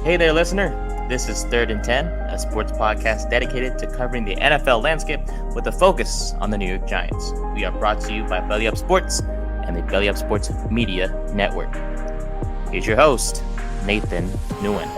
Hey there, listener. This is Third and 10, a sports podcast dedicated to covering the NFL landscape with a focus on the New York Giants. We are brought to you by Belly Up Sports and the Belly Up Sports Media Network. Here's your host, Nathan Nguyen.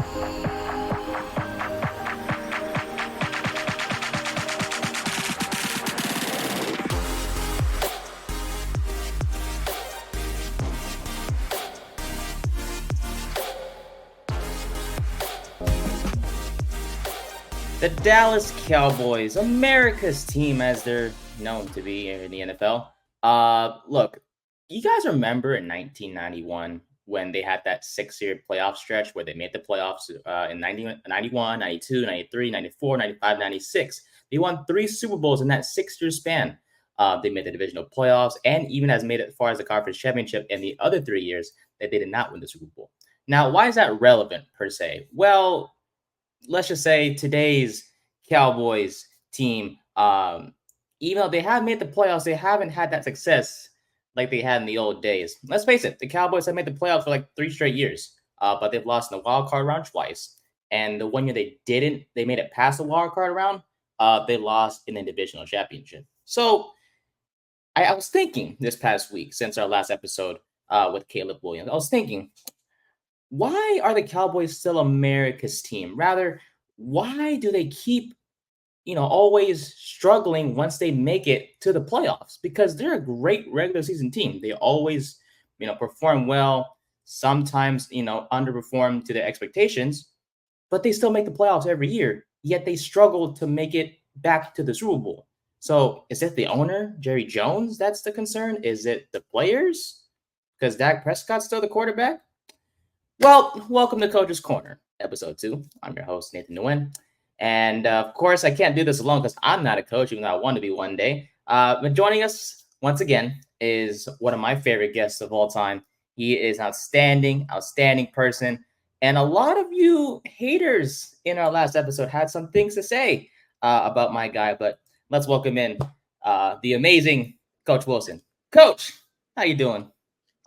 The Dallas Cowboys, America's team as they're known to be in the NFL. Look, you guys remember in 1991 when they had that 6-year playoff stretch where they made the playoffs in 91, 92, 93, 94, 95, 96. They won 3 Super Bowls in that 6-year span. They made the divisional playoffs and even has made it as far as the conference championship in the other 3 years that they did not win the Super Bowl. Now, why is that relevant per se? Well, let's just say today's Cowboys team, even though they have made the playoffs, they haven't had that success like they had in the old days. Let's face it, the Cowboys have made the playoffs for like 3 straight years, but they've lost in the wild card round twice. And the 1 year they didn't, they made it past the wild card round, they lost in the divisional championship. So I was thinking this past week, since our last episode with Caleb Williams, I was thinking, why are the Cowboys still America's team? Rather, why do they keep, always struggling once they make it to the playoffs? Because they're a great regular season team. They always, perform well, sometimes, underperform to their expectations, but they still make the playoffs every year. Yet they struggle to make it back to the Super Bowl. So is it the owner, Jerry Jones, that's the concern? Is it the players? Because Dak Prescott's still the quarterback? Well, welcome to Coach's Corner, episode 2. I'm your host, Nathan Nguyen. And of course, I can't do this alone because I'm not a coach, even though I want to be one day. But joining us once again is one of my favorite guests of all time. He is an outstanding person. And a lot of you haters in our last episode had some things to say about my guy. But let's welcome in the amazing Coach Wilson. Coach, how you doing?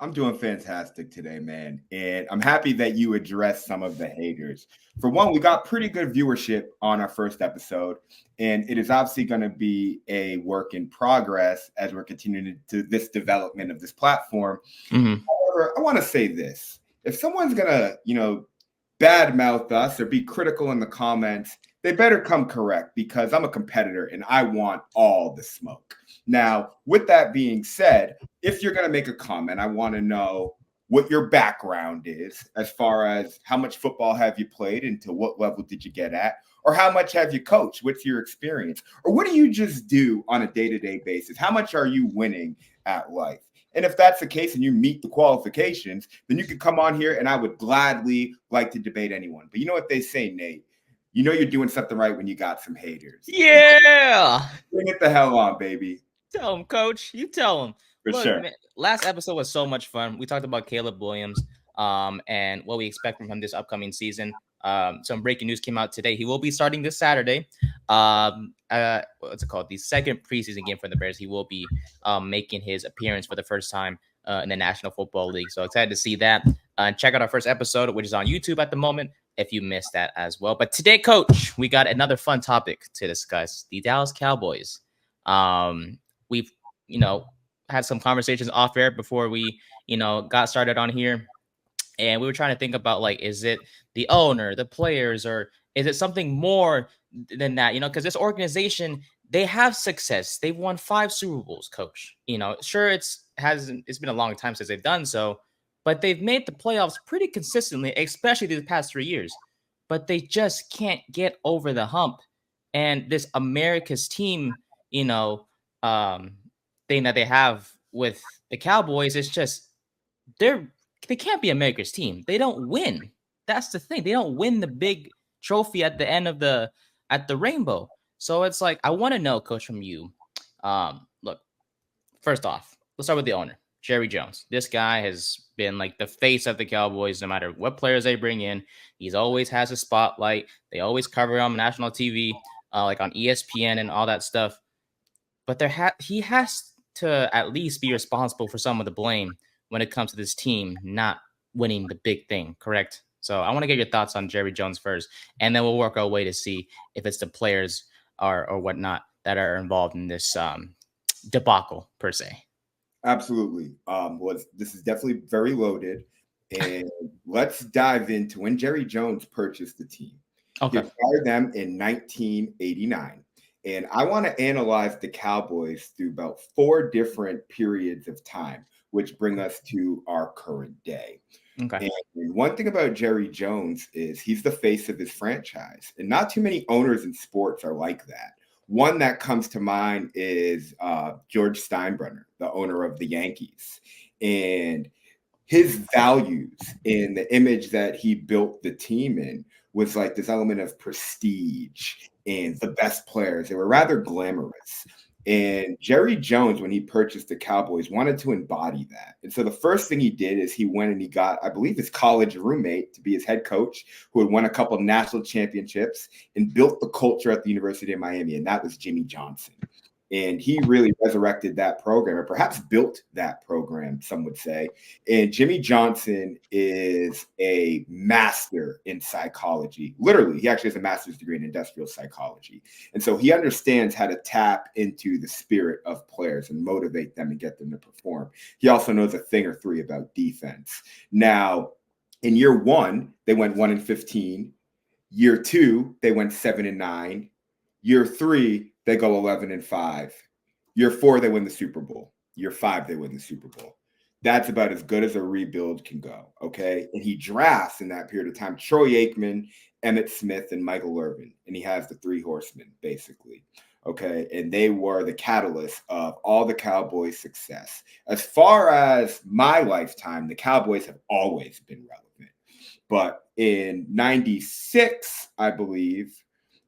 I'm doing fantastic today, man. And I'm happy that you addressed some of the haters. For one, we got pretty good viewership on our first episode, and it is obviously going to be a work in progress as we're continuing to this development of this platform. Mm-hmm. However, I want to say this. If someone's going to, badmouth us or be critical in the comments, they better come correct because I'm a competitor and I want all the smoke. Now, with that being said, if you're going to make a comment, I want to know what your background is as far as how much football have you played and to what level did you get at, or how much have you coached? What's your experience? Or what do you just do on a day-to-day basis? How much are you winning at life? And if that's the case and you meet the qualifications, then you could come on here and I would gladly like to debate anyone. But you know what they say, Nate? You know you're doing something right when you got some haters. Yeah! Bring it the hell on, baby. Tell him, Coach. You tell him. For sure. Man, last episode was so much fun. We talked about Caleb Williams and what we expect from him this upcoming season. Some breaking news came out today. He will be starting this Saturday. What's it called? The second preseason game for the Bears. He will be making his appearance for the first time in the National Football League. So excited to see that. Check out our first episode, which is on YouTube at the moment, if you missed that as well. But today, Coach, we got another fun topic to discuss. The Dallas Cowboys. We've, had some conversations off air before we, got started on here. And we were trying to think about, is it the owner, the players, or is it something more than that? Because this organization, they have success. They've won 5 Super Bowls, Coach. Sure, it's been a long time since they've done so, but they've made the playoffs pretty consistently, especially these past 3 years. But they just can't get over the hump. And this America's team, thing that they have with the Cowboys is just they can't be America's team. They don't win. That's the thing. They don't win the big trophy at the end of the rainbow. So it's like, I want to know, Coach, from you. Look, first off, let's start with the owner, Jerry Jones. This guy has been like the face of the Cowboys, no matter what players they bring in. He's always has a spotlight. They always cover him on national TV, like on ESPN and all that stuff. But he has to at least be responsible for some of the blame when it comes to this team not winning the big thing, correct? So I want to get your thoughts on Jerry Jones first, and then we'll work our way to see if it's the players or whatnot that are involved in this debacle per se. Absolutely. This is definitely very loaded. And let's dive into when Jerry Jones purchased the team. He Okay. acquired them in 1989. And I want to analyze the Cowboys through about 4 different periods of time, which bring us to our current day. Okay. And one thing about Jerry Jones is he's the face of his franchise. And not too many owners in sports are like that. One that comes to mind is George Steinbrenner, the owner of the Yankees. And his values in the image that he built the team in was like this element of prestige and the best players. They were rather glamorous. And Jerry Jones, when he purchased the Cowboys, wanted to embody that. And so the first thing he did is he went and he got, I believe, his college roommate to be his head coach, who had won a couple of national championships and built the culture at the University of Miami. And that was Jimmy Johnson. And he really resurrected that program, or perhaps built that program, some would say. And Jimmy Johnson is a master in psychology. Literally, he actually has a master's degree in industrial psychology. And so he understands how to tap into the spirit of players and motivate them and get them to perform. He also knows a thing or three about defense. Now, in year 1, they went 1-15. Year 2, they went 7-9. Year 3, they go 11-5. Year 4, they win the Super Bowl. Year 5, they win the Super Bowl. That's about as good as a rebuild can go, okay? And he drafts in that period of time Troy Aikman, Emmitt Smith, and Michael Irvin. And he has the 3 horsemen, basically, okay? And they were the catalyst of all the Cowboys' success. As far as my lifetime, the Cowboys have always been relevant. But in 96, I believe,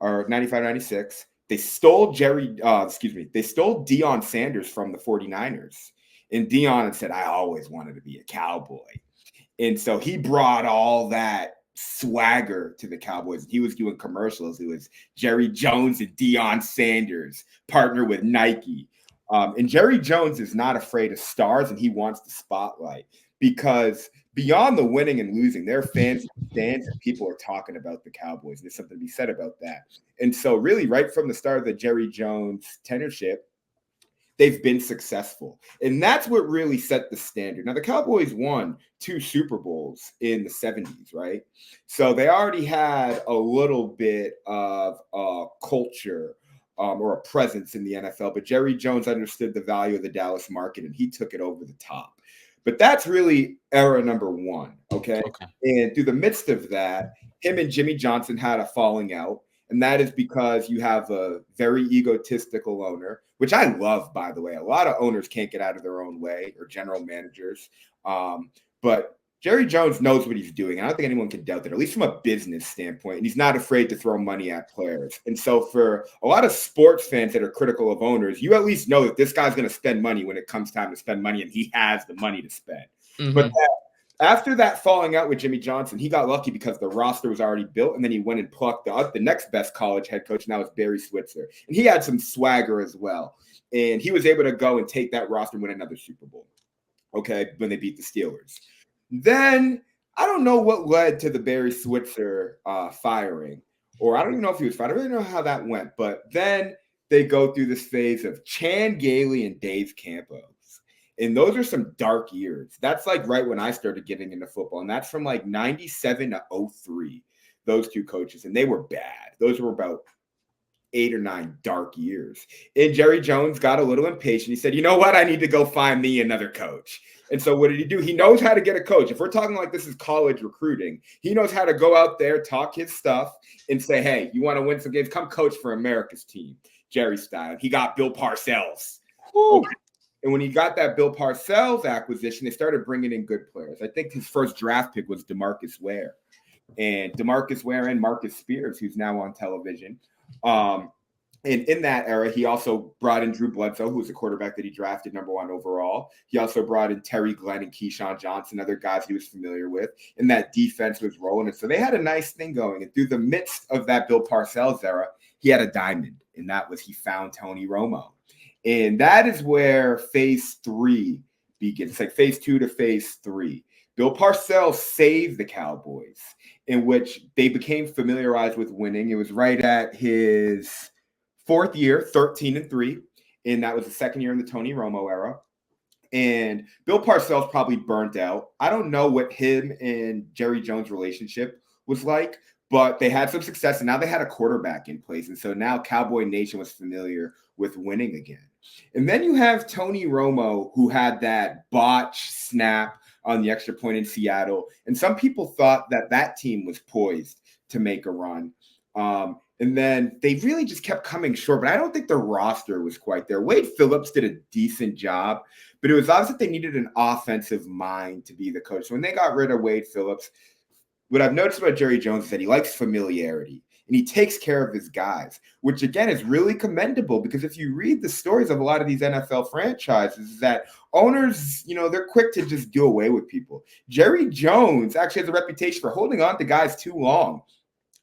or 95, 96, they stole they stole Deion Sanders from the 49ers. And Deion had said, I always wanted to be a Cowboy. And so he brought all that swagger to the Cowboys. He was doing commercials. It was Jerry Jones and Deion Sanders partner with Nike. And Jerry Jones is not afraid of stars, and he wants the spotlight because beyond the winning and losing, there are fans and stands and people are talking about the Cowboys. There's something to be said about that. And so really right from the start of the Jerry Jones tenureship, they've been successful. And that's what really set the standard. Now, the Cowboys won 2 Super Bowls in the 70s, right? So they already had a little bit of a culture or a presence in the NFL. But Jerry Jones understood the value of the Dallas market, and he took it over the top. But that's really era number 1, okay? And through the midst of that, him and Jimmy Johnson had a falling out. And that is because you have a very egotistical owner, which I love, by the way. A lot of owners can't get out of their own way, or general managers. But Jerry Jones knows what he's doing. I don't think anyone can doubt that, at least from a business standpoint. And he's not afraid to throw money at players. And so for a lot of sports fans that are critical of owners, you at least know that this guy's going to spend money when it comes time to spend money, and he has the money to spend. Mm-hmm. But after that falling out with Jimmy Johnson, he got lucky because the roster was already built, and then he went and plucked the next best college head coach, and that was Barry Switzer. And he had some swagger as well. And he was able to go and take that roster and win another Super Bowl, okay, when they beat the Steelers. Then I don't know what led to the Barry Switzer firing, or I don't even know if he was fired. I really don't know how that went. But then they go through this phase of Chan Gailey and Dave Campos. And those are some dark years. That's like right when I started getting into football. And that's from like 97 to 03, those 2 coaches. And they were bad. Those were about 8 or 9 dark years. And Jerry Jones got a little impatient. He said, you know what? I need to go find me another coach. And so what did he do? He knows how to get a coach. If we're talking like this is college recruiting, he knows how to go out there, talk his stuff, and say, hey, you want to win some games? Come coach for America's team, Jerry style. He got Bill Parcells. Okay. And when he got that Bill Parcells acquisition, they started bringing in good players. I think his first draft pick was DeMarcus Ware. And DeMarcus Ware and Marcus Spears, who's now on television. And in that era, he also brought in Drew Bledsoe, who was a quarterback that he drafted number 1 overall. He also brought in Terry Glenn and Keyshawn Johnson, other guys he was familiar with. And that defense was rolling. And so they had a nice thing going. And through the midst of that Bill Parcells era, he had a diamond. And that was he found Tony Romo. And that is where phase 3 begins. It's like phase 2 to phase 3. Bill Parcells saved the Cowboys, in which they became familiarized with winning. It was right at his fourth year, 13-3, and that was the second year in the Tony Romo era. And Bill Parcells probably burnt out. I don't know what him and Jerry Jones' relationship was like, but they had some success, and now they had a quarterback in place. And so now Cowboy Nation was familiar with winning again. And then you have Tony Romo, who had that botch snap on the extra point in Seattle. And some people thought that that team was poised to make a run. And then they really just kept coming short, but I don't think the roster was quite there. Wade Phillips did a decent job, but it was obvious that they needed an offensive mind to be the coach. So when they got rid of Wade Phillips, what I've noticed about Jerry Jones is that he likes familiarity and he takes care of his guys, which again is really commendable, because if you read the stories of a lot of these NFL franchises, that owners, they're quick to just do away with people. Jerry Jones actually has a reputation for holding on to guys too long.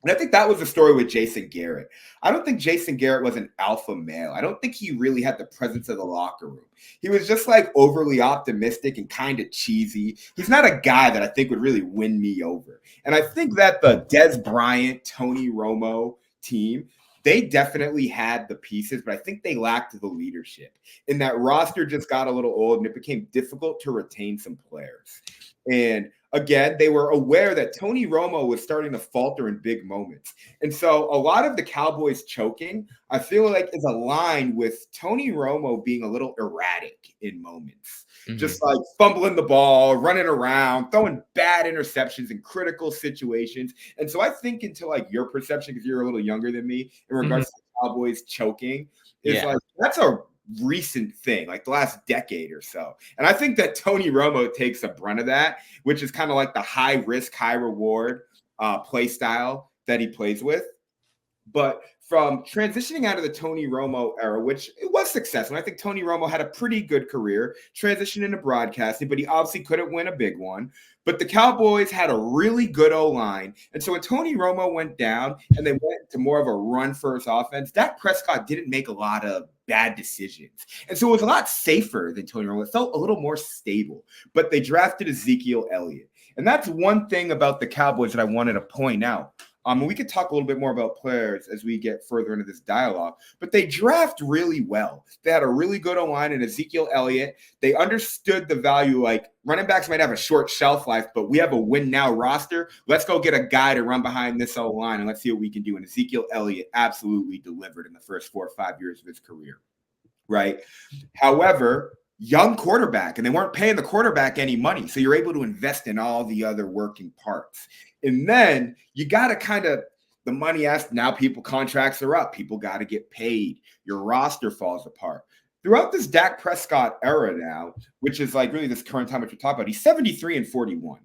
And I think that was the story with Jason Garrett. I don't think Jason Garrett was an alpha male. I don't think he really had the presence of the locker room. He was just like overly optimistic and kind of cheesy. He's not a guy that I think would really win me over. And I think that the Des Bryant, Tony Romo team, they definitely had the pieces, but I think they lacked the leadership. And that roster just got a little old, and it became difficult to retain some players. And again, they were aware that Tony Romo was starting to falter in big moments. And so a lot of the Cowboys choking, I feel like, is aligned with Tony Romo being a little erratic in moments. Mm-hmm. Just like fumbling the ball, running around, throwing bad interceptions in critical situations. And so I think into like your perception, because you're a little younger than me, in regards to the Cowboys choking, is like, that's a recent thing, like the last decade or so. And I think that Tony Romo takes a brunt of that, which is kind of like the high risk, high reward play style that he plays with. But from transitioning out of the Tony Romo era, which it was successful, I think Tony Romo had a pretty good career, transitioned into broadcasting, but he obviously couldn't win a big one. But the Cowboys had a really good O-line. And so when Tony Romo went down and they went to more of a run-first offense, Dak Prescott didn't make a lot of bad decisions. And so it was a lot safer than Tony Romo. It felt a little more stable. But they drafted Ezekiel Elliott. And that's one thing about the Cowboys that I wanted to point out. We could talk a little bit more about players as we get further into this dialogue, but they draft really well. They had a really good O-line in Ezekiel Elliott. They understood the value, like running backs might have a short shelf life, but we have a win now roster. Let's go get a guy to run behind this O-line and let's see what we can do. And Ezekiel Elliott absolutely delivered in the first 4 or 5 years of his career, right? However, young quarterback, and they weren't paying the quarterback any money. So you're able to invest in all the other working parts. And then you got to kind of, the money asked, now contracts are up. People got to get paid. Your roster falls apart. Throughout this Dak Prescott era now, which is like really this current time which we're talking about, he's 73-41.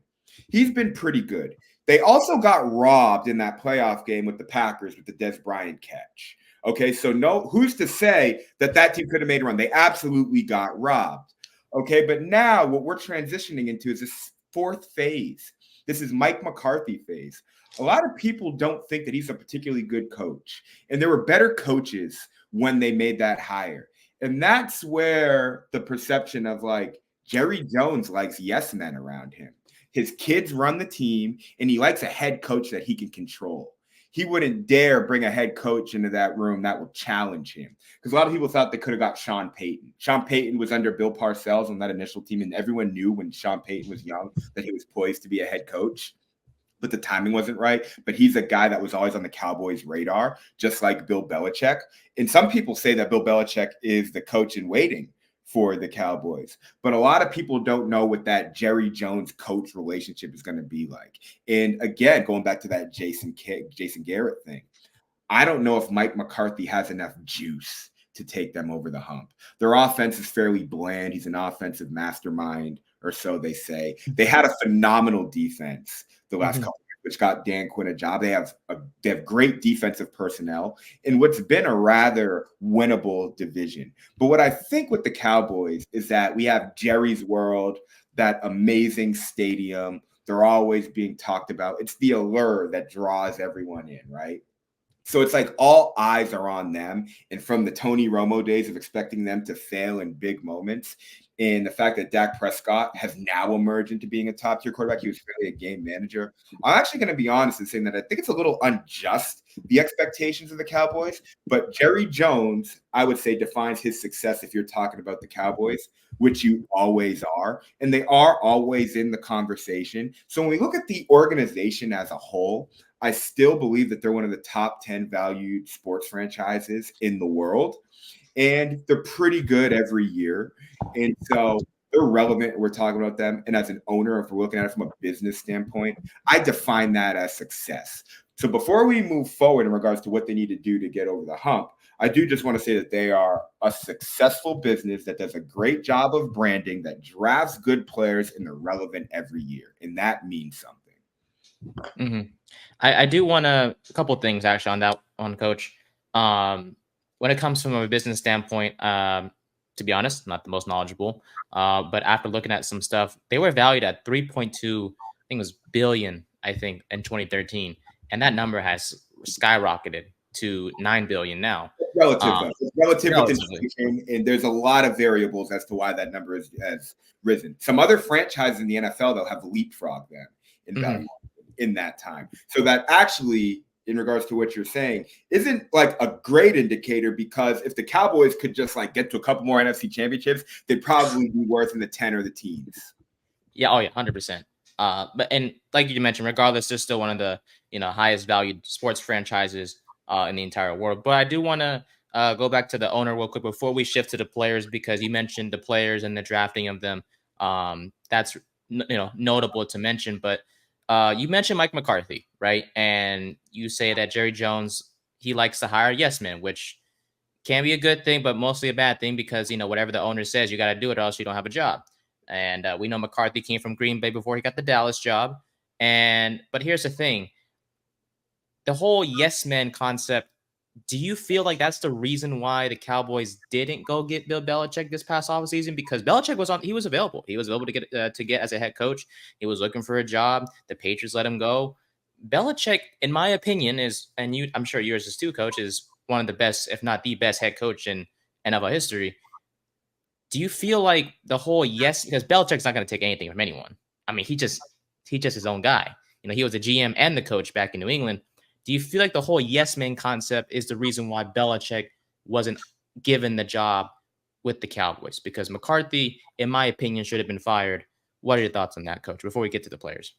He's been pretty good. They also got robbed in that playoff game with the Packers with the Des Bryant catch. Okay, so who's to say that team could have made a run? They absolutely got robbed. Okay, but now what we're transitioning into is this fourth phase. This is Mike McCarthy phase. A lot of people don't think that he's a particularly good coach. And there were better coaches when they made that hire. And that's where the perception of like Jerry Jones likes yes men around him. His kids run the team, and he likes a head coach that he can control. He wouldn't dare bring a head coach into that room that will challenge him. Because a lot of people thought they could have got Sean Payton. Sean Payton was under Bill Parcells on that initial team, and everyone knew when Sean Payton was young that he was poised to be a head coach. But the timing wasn't right. But he's a guy that was always on the Cowboys' radar, just like Bill Belichick. And some people say that Bill Belichick is the coach in waiting for the Cowboys. But a lot of people don't know what that Jerry Jones coach relationship is going to be like. And again, going back to that Jason Garrett thing, I don't know if Mike McCarthy has enough juice to take them over the hump. Their offense is fairly bland. He's an offensive mastermind, or so they say. They had a phenomenal defense the last couple of years, which got Dan Quinn a job. They have great defensive personnel in what's been a rather winnable division. But what I think with the Cowboys is that we have Jerry's World, that amazing stadium. They're always being talked about. It's the allure that draws everyone in, right? So it's like all eyes are on them. And from the Tony Romo days of expecting them to fail in big moments, and the fact that Dak Prescott has now emerged into being a top tier quarterback, he was really a game manager. I'm actually going to be honest in saying that I think it's a little unjust, the expectations of the Cowboys. But Jerry Jones, I would say, defines his success if you're talking about the Cowboys, which you always are. And they are always in the conversation. So when we look at the organization as a whole, I still believe that they're one of the top 10 valued sports franchises in the world. And they're pretty good every year. And so they're relevant. We're talking about them. And as an owner, if we're looking at it from a business standpoint, I define that as success. So before we move forward in regards to what they need to do to get over the hump, I do just want to say that they are a successful business that does a great job of branding, that drafts good players, and they're relevant every year. And that means something. Mm-hmm. I do want a couple things actually on that one, Coach. When it comes from a business standpoint, to be honest, not the most knowledgeable, but after looking at some stuff, they were valued at 3.2, I think it was billion, I think, in 2013, and that number has skyrocketed to 9 billion now. Relative with inflation, and there's a lot of variables as to why that number has risen. Some other franchises in the NFL, they'll have leapfrogged them in value in that time. So that actually, in regards to what you're saying, isn't like a great indicator, because if the Cowboys could just like get to a couple more NFC championships, they'd probably be worth in the 10 or the teens. Yeah. Oh yeah. 100%. But, and like you mentioned, regardless, they're still one of the, highest valued sports franchises in the entire world. But I do want to go back to the owner real quick before we shift to the players, because you mentioned the players and the drafting of them. That's, notable to mention, but you mentioned Mike McCarthy, right? And you say that Jerry Jones, he likes to hire yes men, which can be a good thing, but mostly a bad thing, because, whatever the owner says, you got to do it, or else you don't have a job. And we know McCarthy came from Green Bay before he got the Dallas job. But here's the thing. The whole yes men concept, do you feel like that's the reason why the Cowboys didn't go get Bill Belichick this past offseason? Because Belichick he was available. He was able to get as a head coach. He was looking for a job. The Patriots let him go. Belichick, in my opinion, I'm sure yours is too, Coach, is one of the best, if not the best head coach in NFL history. Do you feel like the whole yes, because Belichick's not going to take anything from anyone. I mean, he just his own guy. He was a GM and the coach back in New England. Do you feel like the whole yes man concept is the reason why Belichick wasn't given the job with the Cowboys? Because McCarthy, in my opinion, should have been fired. What are your thoughts on that, Coach, before we get to the players?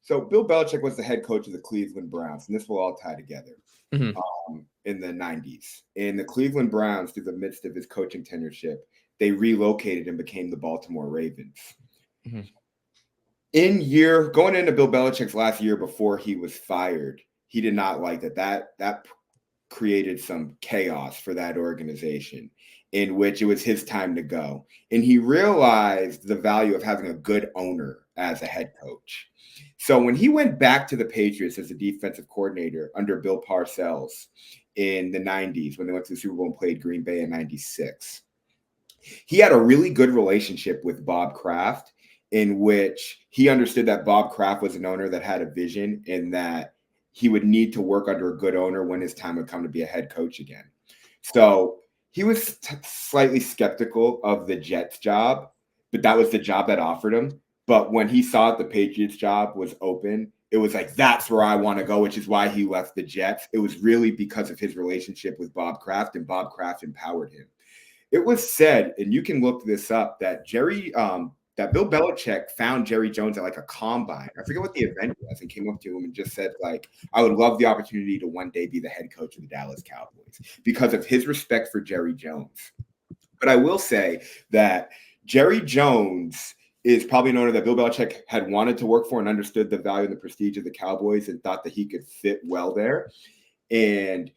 So Bill Belichick was the head coach of the Cleveland Browns, and this will all tie together. In the 90s. In the Cleveland Browns, through the midst of his coaching tenureship, they relocated and became the Baltimore Ravens. Going into Bill Belichick's last year before he was fired, he did not like that created some chaos for that organization, in which it was his time to go. And he realized the value of having a good owner as a head coach. So when he went back to the Patriots as a defensive coordinator under Bill Parcells in the 90s, when they went to the Super Bowl and played Green Bay in 96, he had a really good relationship with Bob Kraft, in which he understood that Bob Kraft was an owner that had a vision, and that he would need to work under a good owner when his time would come to be a head coach again. So he was slightly skeptical of the Jets job, but that was the job that offered him. But when he saw that the Patriots job was open, it was like, that's where I want to go, which is why he left the Jets. It was really because of his relationship with Bob Kraft, and Bob Kraft empowered him. It was said, and you can look this up, that that Bill Belichick found Jerry Jones at like a combine. I forget what the event was, and came up to him and just said, like, I would love the opportunity to one day be the head coach of the Dallas Cowboys, because of his respect for Jerry Jones. But I will say that Jerry Jones is probably an owner that Bill Belichick had wanted to work for, and understood the value and the prestige of the Cowboys, and thought that he could fit well there. And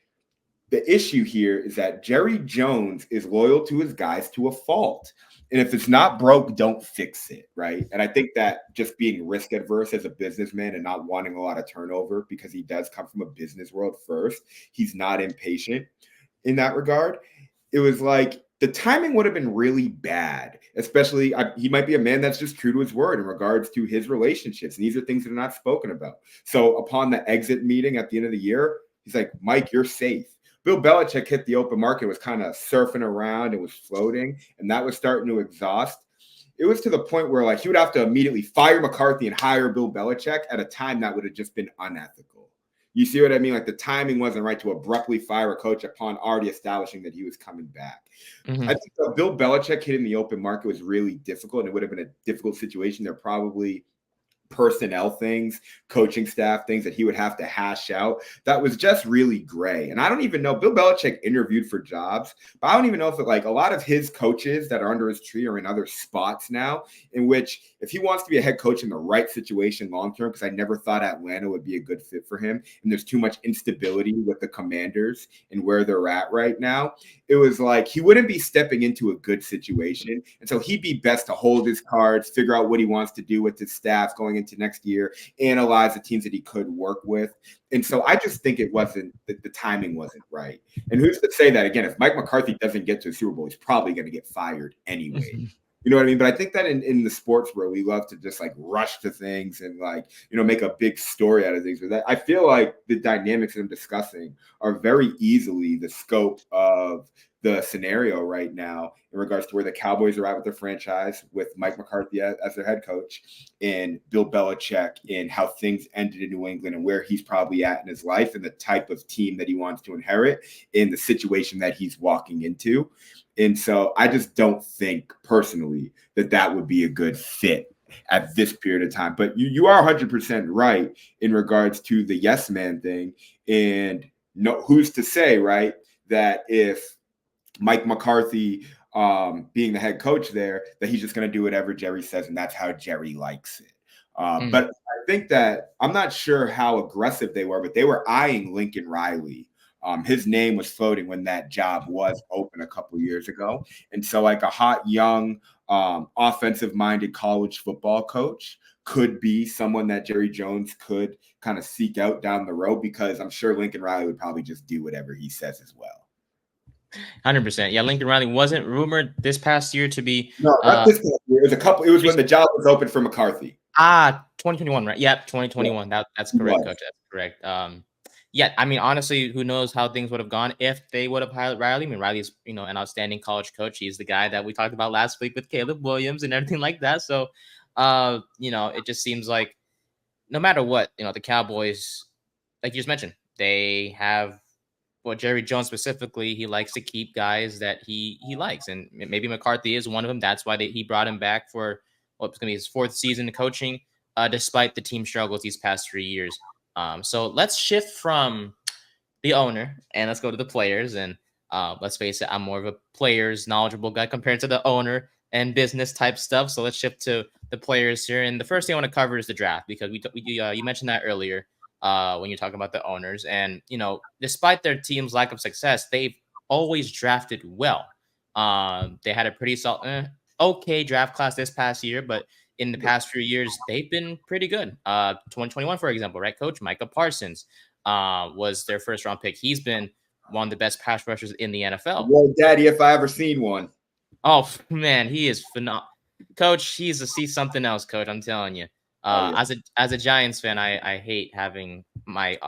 the issue here is that Jerry Jones is loyal to his guys to a fault. And if it's not broke, don't fix it, right? And I think that just being risk adverse as a businessman and not wanting a lot of turnover, because he does come from a business world first, he's not impatient in that regard. It was like, the timing would have been really bad, especially he might be a man that's just true to his word in regards to his relationships. And these are things that are not spoken about. So upon the exit meeting at the end of the year, He's like, Mike, you're safe. Bill Belichick hit the open market, was kind of surfing around and was floating, and that was starting to exhaust. It was to the point where like he would have to immediately fire McCarthy and hire Bill Belichick at a time that would have just been unethical. You see what I mean? Like the timing wasn't right to abruptly fire a coach upon already establishing that he was coming back. I think Bill Belichick hitting the open market was really difficult, and it would have been a difficult situation. They're probably personnel things, coaching staff things that he would have to hash out. That was just really gray. And I don't even know, Bill Belichick interviewed for jobs, but I don't even know if like a lot of his coaches that are under his tree are in other spots now, in which if he wants to be a head coach in the right situation long-term, because I never thought Atlanta would be a good fit for him, and there's too much instability with the Commanders and where they're at right now, it was like he wouldn't be stepping into a good situation. And so he'd be best to hold his cards, figure out what he wants to do with his staff going into next year, analyze the teams that he could work with. And so I just think it wasn't, the timing wasn't right. And who's to say that, again, if Mike McCarthy doesn't get to the Super Bowl, he's probably going to get fired anyway. You know what I mean? But I think that in the sports world, we love to just like rush to things and like, make a big story out of things. But I feel like the dynamics that I'm discussing are very easily the scope of the scenario right now in regards to where the Cowboys are at with their franchise, with Mike McCarthy as their head coach, and Bill Belichick, and how things ended in New England and where he's probably at in his life and the type of team that he wants to inherit in the situation that he's walking into. And so I just don't think personally that would be a good fit at this period of time. But you are 100% right in regards to the yes man thing. And who's to say, right, that if Mike McCarthy being the head coach there, that he's just going to do whatever Jerry says, and that's how Jerry likes it. But I think that I'm not sure how aggressive they were, but they were eyeing Lincoln Riley. His name was floating when that job was open a couple years ago. And so like a hot, young, offensive-minded college football coach could be someone that Jerry Jones could kind of seek out down the road, because I'm sure Lincoln Riley would probably just do whatever he says as well. 100%. Yeah, Lincoln Riley wasn't rumored this past year to be. No, not this past year. It was when the job was open for McCarthy. 2021, right? Yep, 2021. Yeah. That's correct, Coach. That's correct. Yeah, I mean, honestly, who knows how things would have gone if they would have hired Riley. I mean, Riley's, an outstanding college coach. He's the guy that we talked about last week with Caleb Williams and everything like that. So, it just seems like no matter what, the Cowboys, like you just mentioned, they have, Jerry Jones specifically, he likes to keep guys that he likes. And maybe McCarthy is one of them. That's why he brought him back for what's going to be his fourth season of coaching, despite the team struggles these past 3 years. So let's shift from the owner and let's go to the players. And let's face it, I'm more of a players knowledgeable guy compared to the owner and business type stuff. So let's shift to the players here. And the first thing I want to cover is the draft, because you mentioned that earlier when you're talking about the owners. And, despite their team's lack of success, they've always drafted well. They had a pretty solid, okay draft class this past year, but in the past few years, they've been pretty good. 2021, for example, right, Coach? Micah Parsons was their first round pick. He's been one of the best pass rushers in the NFL. Well, Daddy, if I ever seen one. Oh, man, he is phenomenal. Coach, he's something else, Coach. I'm telling you. As a Giants fan, I hate having my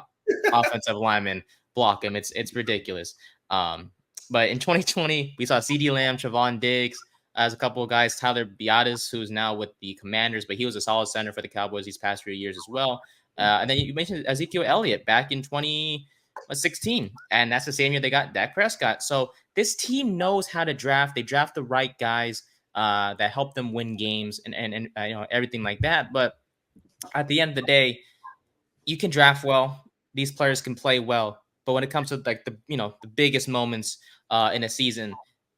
offensive lineman block him. It's ridiculous. But in 2020, we saw CeeDee Lamb, Trevon Diggs, as a couple of guys, Tyler Biadasz, who's now with the Commanders, but he was a solid center for the Cowboys these past 3 years as well. And then you mentioned Ezekiel Elliott back in 2016, and that's the same year they got Dak Prescott. So this team knows how to draft. They draft the right guys that help them win games and everything like that. But at the end of the day, you can draft well. These players can play well. But when it comes to like the biggest moments in a season,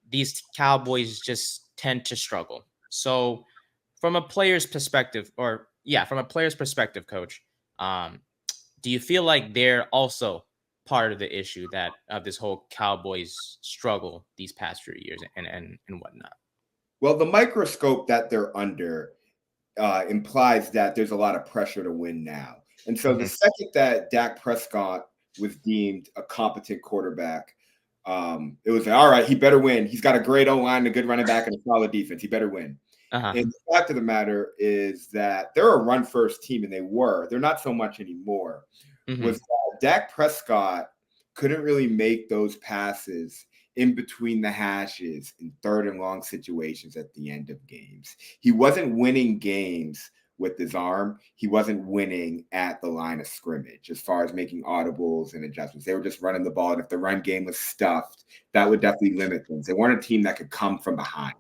these Cowboys just tend to struggle. So from a player's perspective, Coach, do you feel like they're also part of the issue that of this whole Cowboys struggle these past few years and whatnot? Well, the microscope that they're under implies that there's a lot of pressure to win now. And so the second that Dak Prescott was deemed a competent quarterback, it was like, all right, he better win. He's got a great O-line, a good running back, and a solid defense. He better win. And the fact of the matter is that they're a run-first team, and they're not so much anymore. Was that Dak Prescott couldn't really make those passes in between the hashes in third and long situations at the end of games. He wasn't winning games with his arm. He wasn't winning at the line of scrimmage as far as making audibles and adjustments. They were just running the ball. And if the run game was stuffed, that would definitely limit things. They weren't a team that could come from behind.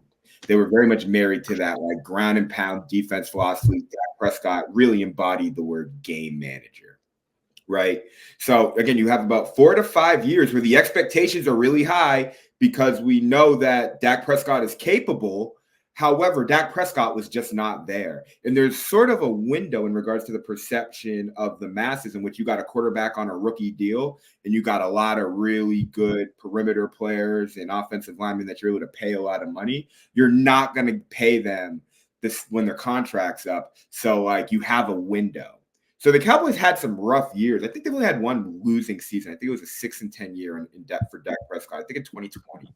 They were very much married to that like ground and pound defense philosophy. Dak Prescott really embodied the word game manager. Right. So again, you have about 4 to 5 years where the expectations are really high because we know that Dak Prescott is capable. However, Dak Prescott was just not there. And there's sort of a window in regards to the perception of the masses in which you got a quarterback on a rookie deal and you got a lot of really good perimeter players and offensive linemen that you're able to pay a lot of money. You're not going to pay them this when their contract's up. So like you have a window. So the Cowboys had some rough years. I think they've only had one losing season. I think it was a 6-10 year in depth for Dak Prescott. I think in 2020,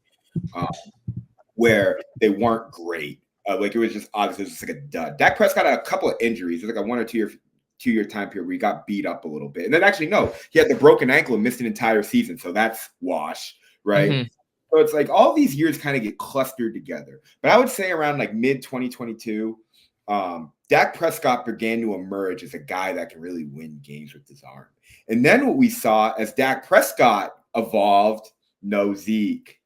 where they weren't great. Like it was just obviously it was just like a dud. Dak Prescott had a couple of injuries. It was like a 1 or 2 year time period where he got beat up a little bit. And then actually no, he had the broken ankle and missed an entire season. So that's wash, right? Mm-hmm. So it's like all these years kind of get clustered together. But I would say around like mid 2022. Dak Prescott began to emerge as a guy that can really win games with his arm. And then what we saw as Dak Prescott evolved, no Zeke.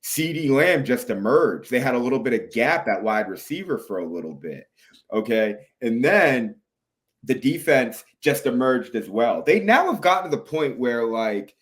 CeeDee Lamb just emerged. They had a little bit of gap at wide receiver for a little bit. Okay. And then the defense just emerged as well. They now have gotten to the point where like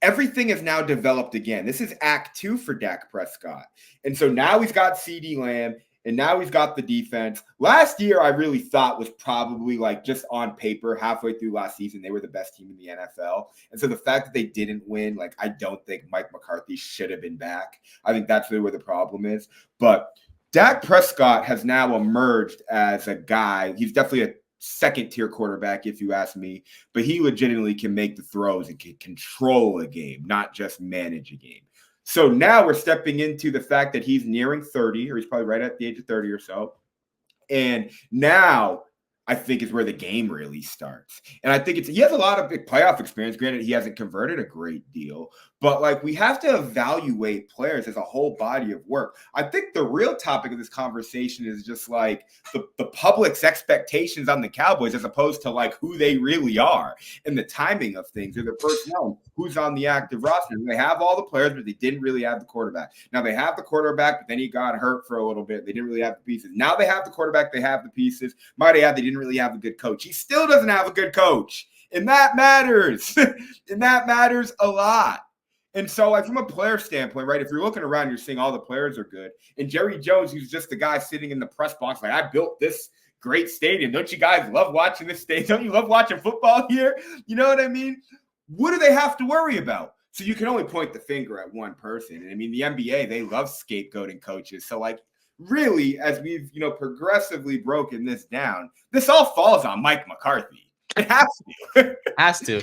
everything is now developed again. This is act 2 for Dak Prescott. And so now he's got CeeDee Lamb. And now he's got the defense. Last year, I really thought was probably like just on paper, halfway through last season, they were the best team in the NFL. And so the fact that they didn't win, like I don't think Mike McCarthy should have been back. I think that's really where the problem is. But Dak Prescott has now emerged as a guy. He's definitely a second-tier quarterback, if you ask me. But he legitimately can make the throws and can control a game, not just manage a game. So now we're stepping into the fact that he's nearing 30, or he's probably right at the age of 30 or so. And now I think is where the game really starts. And I think he has a lot of big playoff experience. Granted, he hasn't converted a great deal, but like we have to evaluate players as a whole body of work. I think the real topic of this conversation is just like the public's expectations on the Cowboys as opposed to like who they really are and the timing of things or the personnel, who's on the active roster. They have all the players, but they didn't really have the quarterback. Now they have the quarterback, but then he got hurt for a little bit. They didn't really have the pieces. Now they have the quarterback, they have the pieces. Might add, they didn't really have a good coach. He still doesn't have a good coach. And that matters. And that matters a lot. And so, like, from a player standpoint, right, if you're looking around, you're seeing all the players are good. And Jerry Jones, who's just the guy sitting in the press box, like, I built this great stadium. Don't you guys love watching this stadium? Don't you love watching football here? You know what I mean? What do they have to worry about? So you can only point the finger at one person. And I mean, the NBA, they love scapegoating coaches. So, like, really, as we've, progressively broken this down, this all falls on Mike McCarthy. It has to. Has to.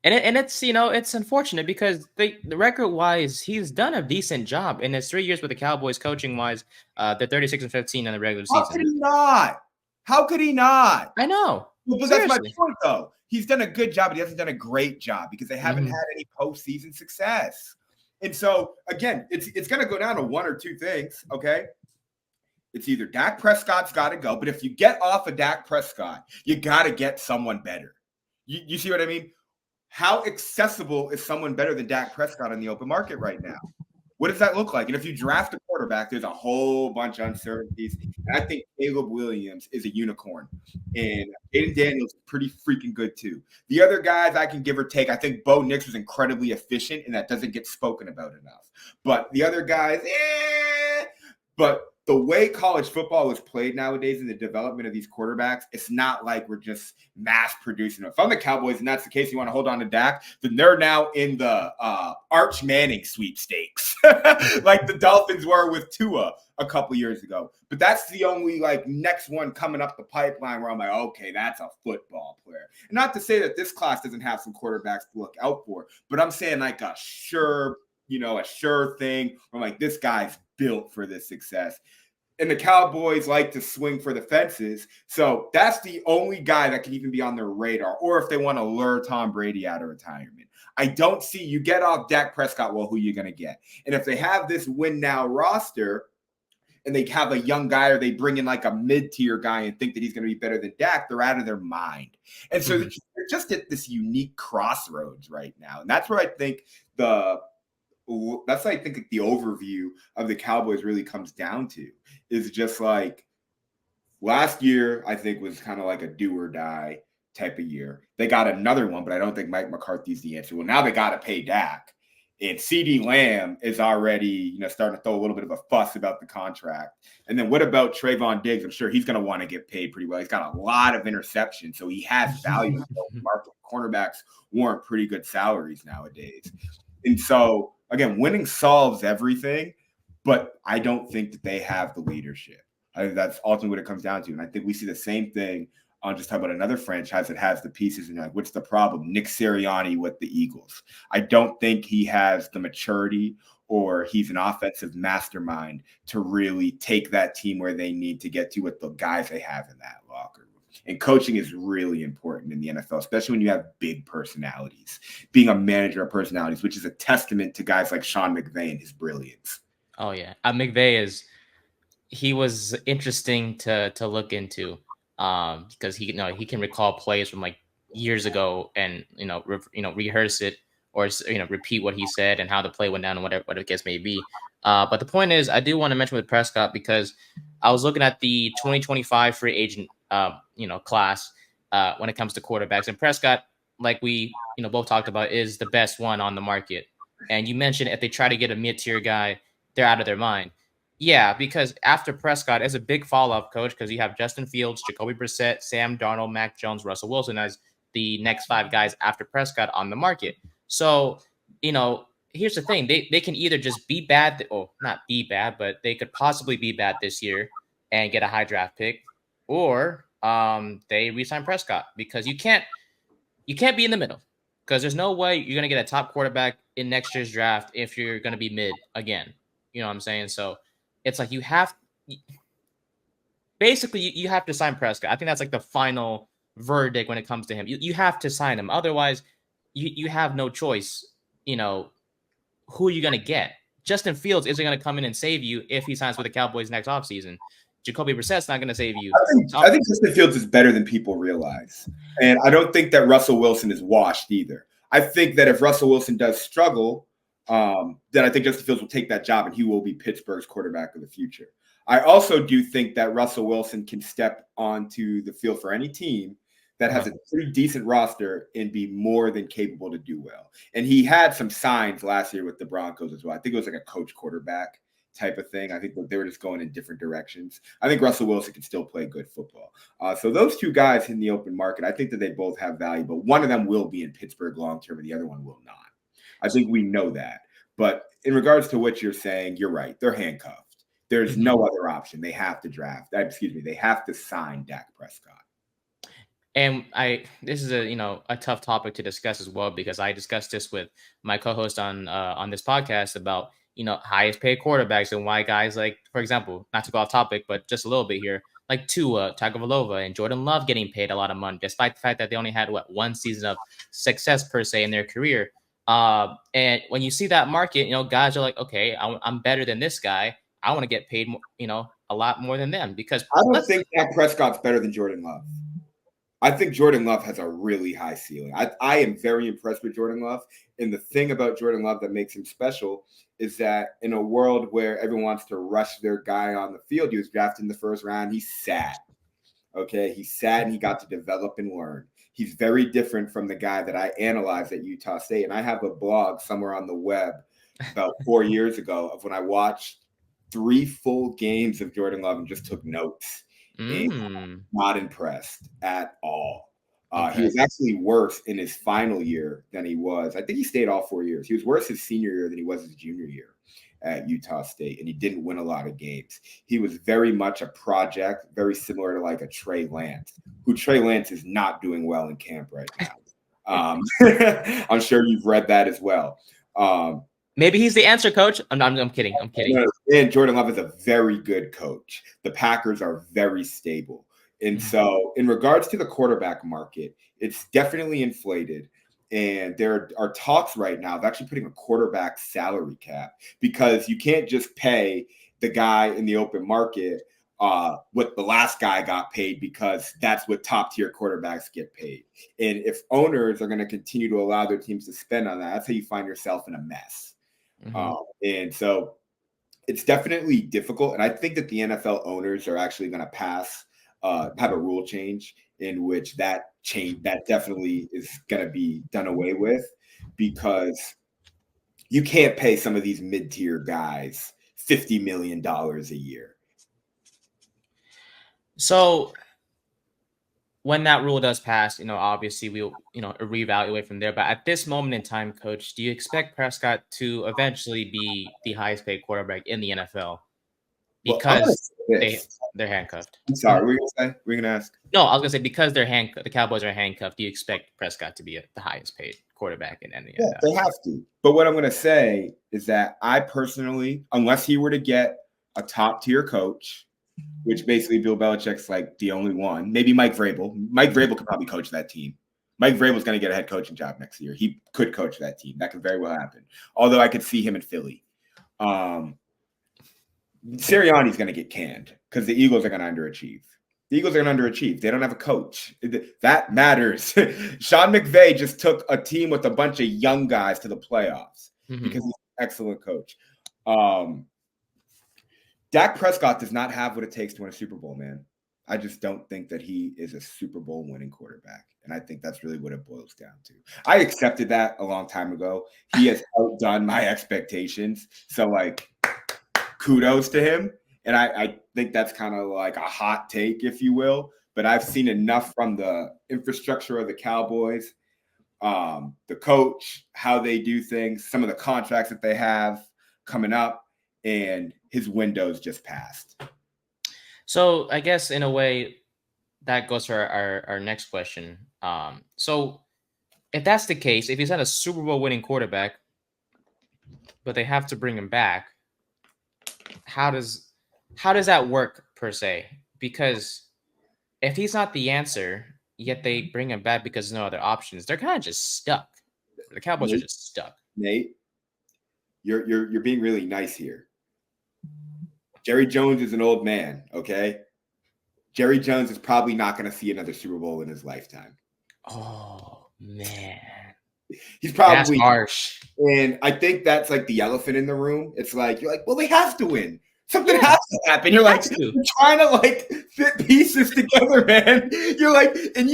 And it's, it's unfortunate because the record-wise, he's done a decent job in his 3 years with the Cowboys coaching-wise. They're 36-15 in the regular season. How could he not? How could he not? I know. Well, but that's my point, though. He's done a good job, but he hasn't done a great job because they haven't had any postseason success. And so, again, it's going to go down to one or two things, okay? It's either Dak Prescott's got to go, but if you get off of Dak Prescott, you got to get someone better. You see what I mean? How accessible is someone better than Dak Prescott in the open market right now? What does that look like? And if you draft a quarterback, there's a whole bunch of uncertainties. And I think Caleb Williams is a unicorn. And Aiden Daniels is pretty freaking good too. The other guys I can give or take. I think Bo Nix was incredibly efficient, and that doesn't get spoken about enough. But the other guys, But the way college football is played nowadays in the development of these quarterbacks, it's not like we're just mass producing them. If I'm the Cowboys and that's the case, you want to hold on to Dak, then they're now in the Arch Manning sweepstakes, like the Dolphins were with Tua a couple years ago. But that's the only next one coming up the pipeline where I'm like, okay, that's a football player. And not to say that this class doesn't have some quarterbacks to look out for, but I'm saying like a sure thing. I'm like, this guy's built for this success. And the Cowboys like to swing for the fences. So that's the only guy that can even be on their radar, or if they want to lure Tom Brady out of retirement. I don't see you get off Dak Prescott. Well, who are you going to get? And if they have this win now roster and they have a young guy, or they bring in like a mid-tier guy and think that he's going to be better than Dak, they're out of their mind. And so they're just at this unique crossroads right now. And that's where I think the overview of the Cowboys really comes down to, is just like last year, I think was kind of like a do or die type of year. They got another one, but I don't think Mike McCarthy's the answer. Well, now they got to pay Dak. And CeeDee Lamb is already, starting to throw a little bit of a fuss about the contract. And then what about Trayvon Diggs? I'm sure he's going to want to get paid pretty well. He's got a lot of interceptions, so he has value in the market. Cornerbacks warrant pretty good salaries nowadays. And so, again, winning solves everything, but I don't think that they have the leadership. I think that's ultimately what it comes down to. And I think we see the same thing on just talking about another franchise that has the pieces. And like, what's the problem? Nick Sirianni with the Eagles. I don't think he has the maturity, or he's an offensive mastermind to really take that team where they need to get to with the guys they have in that locker room. And coaching is really important in the NFL, especially when you have big personalities. Being a manager of personalities, which is a testament to guys like Sean McVay and his brilliance. Oh, yeah. McVay he was interesting to look into. Because he can recall plays from like years ago and rehearse it, or repeat what he said and how the play went down and whatever the case may be. But the point is, I do want to mention with Prescott, because I was looking at the 2025 free agent class when it comes to quarterbacks, and Prescott, like we both talked about, is the best one on the market. And you mentioned if they try to get a mid-tier guy, they're out of their mind. Yeah, because after Prescott, it's a big fall-off, coach, because you have Justin Fields, Jacoby Brissett, Sam Darnold, Mac Jones, Russell Wilson as the next 5 guys after Prescott on the market. So, here's the thing. They can either just be bad, or not be bad, but they could possibly be bad this year and get a high draft pick, or they re-sign Prescott, because you can't be in the middle, because there's no way you're going to get a top quarterback in next year's draft if you're going to be mid again. You know what I'm saying? So it's like you have to sign Prescott. I think that's like the final verdict when it comes to him. You have to sign him. Otherwise, you have no choice. Who are you going to get? Justin Fields isn't going to come in and save you if he signs with the Cowboys next offseason. Jacoby Brissett's not going to save you. I think Justin Fields is better than people realize. And I don't think that Russell Wilson is washed either. I think that if Russell Wilson does struggle, then I think Justin Fields will take that job and he will be Pittsburgh's quarterback of the future. I also do think that Russell Wilson can step onto the field for any team that has a pretty decent roster and be more than capable to do well. And he had some signs last year with the Broncos as well. I think it was like a coach quarterback type of thing. I think they were just going in different directions. I think Russell Wilson can still play good football. So those two guys in the open market, I think that they both have value, but one of them will be in Pittsburgh long-term and the other one will not. I think we know that. But in regards to what you're saying, you're right. They're handcuffed. There's no other option. They have to they have to sign Dak Prescott. And this is a tough topic to discuss as well, because I discussed this with my co-host on this podcast about, highest paid quarterbacks and why guys like, for example, not to go off topic, but just a little bit here, like Tua Tagovailoa and Jordan Love getting paid a lot of money, despite the fact that they only had one season of success per se in their career. And when you see that market, guys are like, okay, I'm better than this guy. I want to get paid, a lot more than them, because I don't think Dak Prescott's better than Jordan Love. I think Jordan Love has a really high ceiling. I am very impressed with Jordan Love. And the thing about Jordan Love that makes him special is that in a world where everyone wants to rush their guy on the field, he was drafted in the first round. He sat. Okay, he sat and he got to develop and learn. He's very different from the guy that I analyzed at Utah State. And I have a blog somewhere on the web about 4 years ago of when I watched 3 full games of Jordan Love and just took notes. And not impressed at all. He was actually worse in his final year than he was. I think he stayed all 4 years. He was worse his senior year than he was his junior year at Utah State, and he didn't win a lot of games. He was very much a project, very similar to like a Trey Lance, who Trey Lance is not doing well in camp right now. I'm sure you've read that as well. Maybe he's the answer, coach. I'm kidding. No, And Jordan Love is a very good coach. The Packers are very stable. And so in regards to the quarterback market, it's definitely inflated. And there are talks right now of actually putting a quarterback salary cap, because you can't just pay the guy in the open market what the last guy got paid, because that's what top tier quarterbacks get paid. And if owners are going to continue to allow their teams to spend on that, that's how you find yourself in a mess. And so it's definitely difficult. And I think that the NFL owners are actually going to have a rule change in which that definitely is going to be done away with, because you can't pay some of these mid-tier guys $50 million a year. So when that rule does pass, obviously we'll, reevaluate from there. But at this moment in time, Coach, do you expect Prescott to eventually be the highest paid quarterback in the NFL? Because they're handcuffed. I'm sorry, what were you gonna say? Were you gonna ask? No, I was gonna say, because the Cowboys are handcuffed, do you expect Prescott to be the highest paid quarterback in the NFL? Yeah, they have to. But what I'm gonna say is that I personally, unless he were to get a top tier coach, which basically Bill Belichick's like the only one, maybe Mike Vrabel. Mike Vrabel could probably coach that team. Mike Vrabel's gonna get a head coaching job next year. He could coach that team. That could very well happen. Although I could see him in Philly. Sirianni's going to get canned because the Eagles are going to underachieve. The Eagles are going to underachieve. They don't have a coach. That matters. Sean McVay just took a team with a bunch of young guys to the playoffs because he's an excellent coach. Dak Prescott does not have what it takes to win a Super Bowl, man. I just don't think that he is a Super Bowl winning quarterback. And I think that's really what it boils down to. I accepted that a long time ago. He has outdone my expectations. So, like, kudos to him. And I think that's kind of like a hot take, if you will. But I've seen enough from the infrastructure of the Cowboys, the coach, how they do things, some of the contracts that they have coming up, and his window's just passed. So I guess in a way that goes for our next question. So if that's the case, if he's not a Super Bowl winning quarterback, but they have to bring him back, how does that work per se? Because if he's not the answer, yet they bring him back because there's no other options, they're kind of just stuck. The Cowboys are just stuck. Nate, you're being really nice here. Jerry Jones is an old man, okay? Jerry Jones is probably not going to see another Super Bowl in his lifetime. Oh, man. He's probably that's harsh. And I think that's like the elephant in the room. It's like, you're like, well, they have to win. Something has to happen. You're like, you're trying to like fit pieces together, man. You're like, and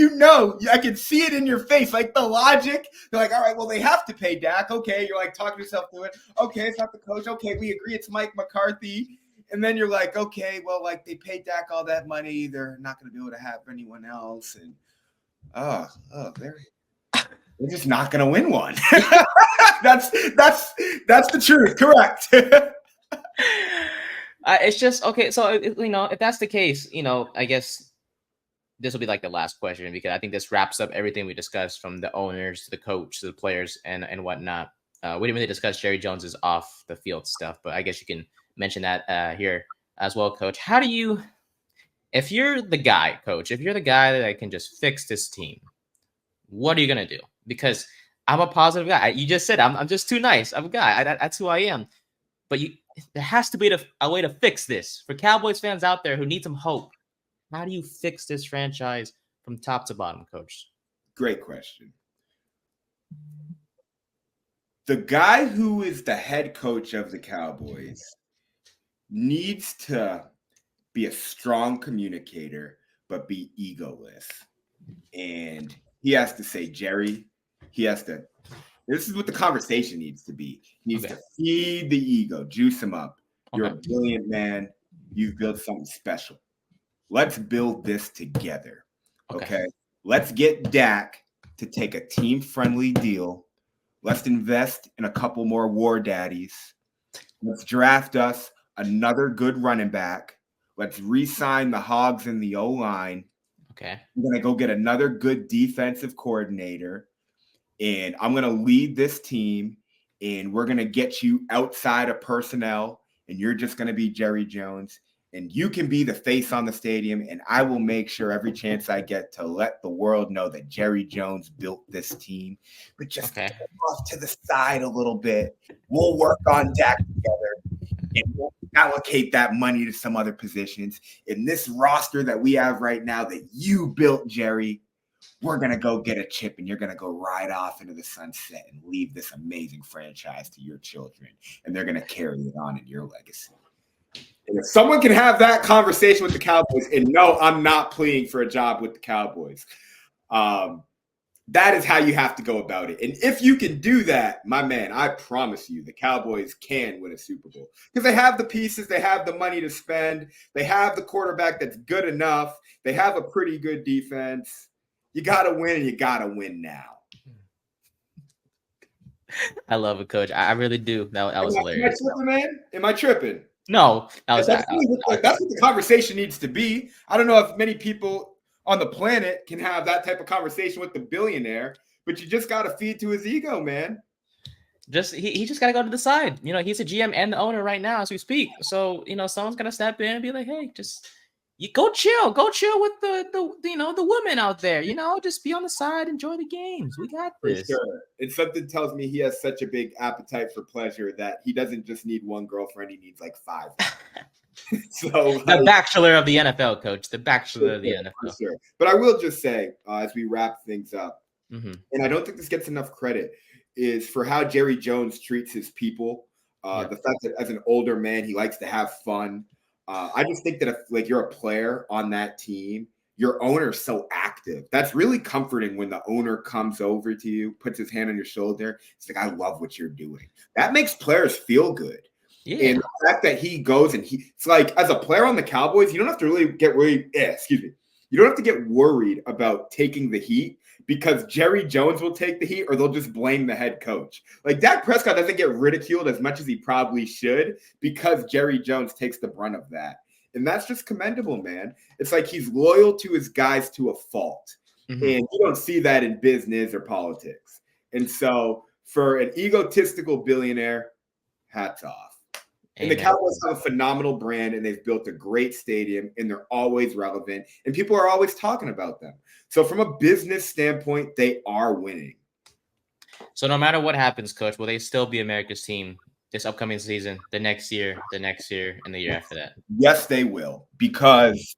I can see it in your face, like the logic. You're like, all right, well, they have to pay Dak. Okay, you're like talking yourself through it. Okay, it's not the coach. Okay, we agree it's Mike McCarthy. And then you're like, okay, well, like they paid Dak all that money. They're not going to be able to have anyone else. And they're just not going to win one. That's the truth. Correct. It's just okay. So if that's the case, I guess this will be like the last question, because I think this wraps up everything we discussed, from the owners to the coach to the players and whatnot. We didn't really discuss Jerry Jones's off the field stuff, but I guess you can mention that here as well, Coach. How do you, if you're the guy, Coach, if you're the guy that can just fix this team, what are you gonna do? Because I'm a positive guy. You just said I'm just too nice. I'm a guy. That's who I am. But there has to be a way to fix this for Cowboys fans out there who need some hope. How do you fix this franchise from top to bottom, Coach? Great question. The guy who is the head coach of the Cowboys needs to be a strong communicator, but be egoless. And he has to say, Jerry, this is what the conversation needs to be. He needs to feed the ego, juice him up. You're a brilliant man. You've built something special. Let's build this together. Okay. Let's get Dak to take a team-friendly deal. Let's invest in a couple more war daddies. Let's draft us another good running back. Let's re-sign the Hogs in the O-line. Okay. I'm going to go get another good defensive coordinator. And I'm going to lead this team, and we're going to get you outside of personnel, and you're just going to be Jerry Jones, and you can be the face on the stadium, and I will make sure every chance I get to let the world know that Jerry Jones built this team. But just Okay. get off to the side a little bit. We'll work on Dak together, and we'll allocate that money to some other positions. In this roster that we have right now that you built, Jerry, we're going to go get a chip, and you're going to go ride off into the sunset and leave this amazing franchise to your children, and they're going to carry it on in your legacy. And if someone can have that conversation with the Cowboys, and no, I'm not pleading for a job with the Cowboys, that is how you have to go about it. And if you can do that, my man, I promise you the Cowboys can win a Super Bowl because they have the pieces, they have the money to spend, they have the quarterback that's good enough, they have a pretty good defense. You got to win, and you got to win now. I love it, Coach. I really do. That was hilarious. Am I tripping, man? Am I tripping? No, That's what the conversation needs to be. I don't know if many people on the planet can have that type of conversation with the billionaire, but you just got to feed to his ego, man. He just got to go to the side. He's a GM and the owner right now as we speak. So, someone's going to step in and be like, hey, you go chill with the women out there, just be on the side, enjoy the games. We got this. For sure. And something tells me he has such a big appetite for pleasure that he doesn't just need one girlfriend, he needs like 5. So the bachelor of the NFL, Coach, the bachelor of the NFL. For sure. But I will just say, as we wrap things up, and I don't think this gets enough credit, is for how Jerry Jones treats his people. The fact that as an older man, he likes to have fun. I just think that if you're a player on that team, your owner's so active. That's really comforting when the owner comes over to you, puts his hand on your shoulder. It's like, I love what you're doing. That makes players feel good. Yeah. And the fact that he goes and it's like, as a player on the Cowboys, you don't have to really you don't have to get worried about taking the heat because Jerry Jones will take the heat or they'll just blame the head coach. Like Dak Prescott doesn't get ridiculed as much as he probably should because Jerry Jones takes the brunt of that. And that's just commendable, man. It's like he's loyal to his guys to a fault. And you don't see that in business or politics. And so for an egotistical billionaire, hats off. And the Cowboys have a phenomenal brand, and they've built a great stadium, and they're always relevant, and people are always talking about them. So from a business standpoint, they are winning. So no matter what happens, Coach, will they still be America's team this upcoming season, the next year, and the year after that? Yes, they will, because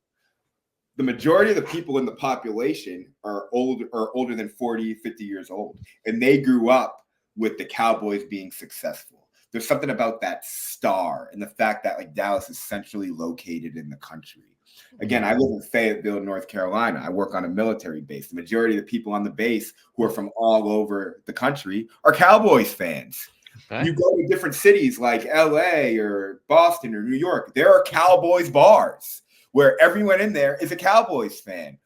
the majority of the people in the population are older than 40, 50 years old, and they grew up with the Cowboys being successful. There's something about that star and the fact that Dallas is centrally located in the country. Again, I live in Fayetteville, North Carolina. I work on a military base. The majority of the people on the base who are from all over the country are Cowboys fans. Okay. You go to different cities like LA or Boston or New York, there are Cowboys bars where everyone in there is a Cowboys fan.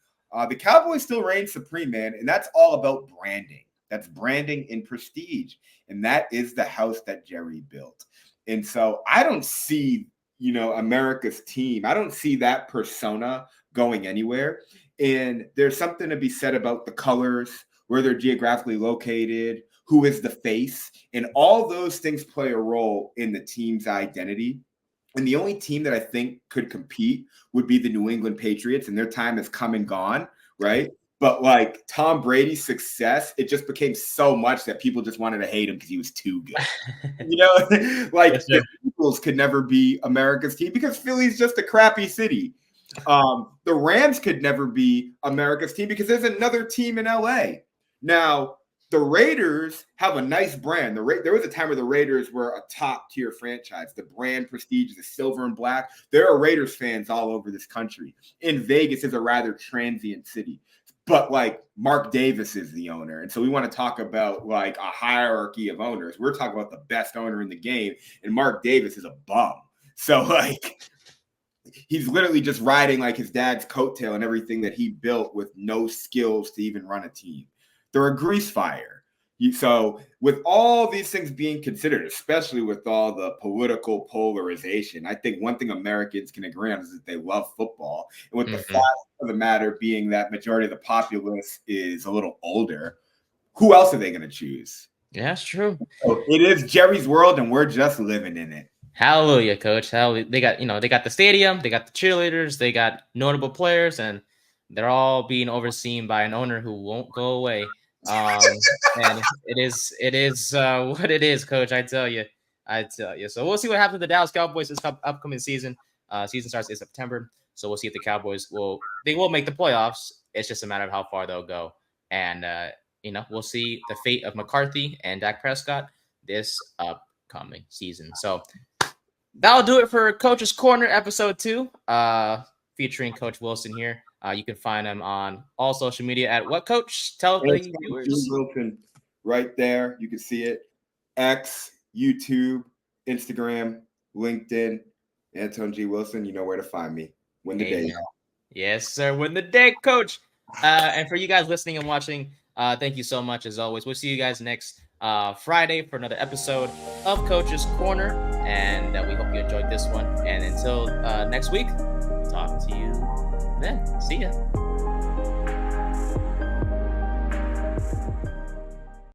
The Cowboys still reign supreme, man, and that's all about branding. That's branding and prestige. And that is the house that Jerry built. And so I don't see, America's team. I don't see that persona going anywhere. And there's something to be said about the colors, where they're geographically located, who is the face. And all those things play a role in the team's identity. And the only team that I think could compete would be the New England Patriots. And their time has come and gone, right? But Tom Brady's success, it just became so much that people just wanted to hate him because he was too good. The Eagles could never be America's team because Philly's just a crappy city. The Rams could never be America's team because there's another team in LA. Now, the Raiders have a nice brand. There was a time where the Raiders were a top-tier franchise. The brand prestige, the silver and black. There are Raiders fans all over this country. And Vegas is a rather transient city. But Mark Davis is the owner. And so we want to talk about a hierarchy of owners. We're talking about the best owner in the game. And Mark Davis is a bum. So he's literally just riding his dad's coattail and everything that he built with no skills to even run a team. They're a grease fire. So with all these things being considered, especially with all the political polarization, I think one thing Americans can agree on is that they love football. And with the fact of the matter being that majority of the populace is a little older, who else are they going to choose? Yeah, that's true. So it is Jerry's world, and we're just living in it. Hallelujah, coach. Hallelujah. They got, they got the stadium, they got the cheerleaders, they got notable players, and they're all being overseen by an owner who won't go away. And it is what it is, coach. I tell you. So we'll see what happens to the Dallas Cowboys this upcoming season. Season starts in September, so we'll see if the Cowboys will make the playoffs. It's just a matter of how far they'll go, and we'll see the fate of McCarthy and Dak Prescott this upcoming season. So that'll do it for Coach's Corner episode 2, featuring Coach Wilson here. You can find him on all social media at what, Coach? Tell the viewers. Wilson, right there. You can see it. X, YouTube, Instagram, LinkedIn. Anton G. Wilson. You know where to find me. Win the day. Yes, sir. Win the day, Coach. And for you guys listening and watching, thank you so much as always. We'll see you guys next Friday for another episode of Coach's Corner, and we hope you enjoyed this one. And until next week, we'll talk to you then. See ya.